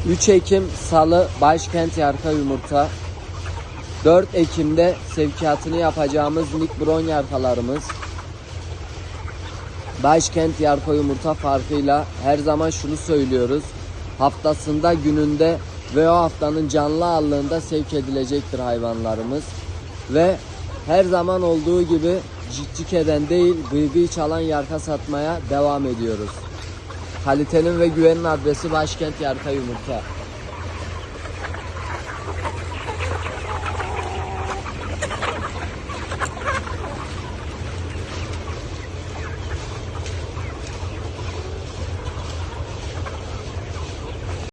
3 Ekim Salı Başkent Yarka Yumurta. 4 Ekim'de sevkiyatını yapacağımız Nick Brown yarkalarımız. Başkent Yarka Yumurta farkıyla her zaman şunu söylüyoruz. Haftasında, gününde ve o haftanın canlı ağırlığında sevk edilecektir hayvanlarımız. Ve her zaman olduğu gibi cik eden değil, gıy çalan yarka satmaya devam ediyoruz. Kalitenin ve güvenin adresi Başkent Yarka Yumurta.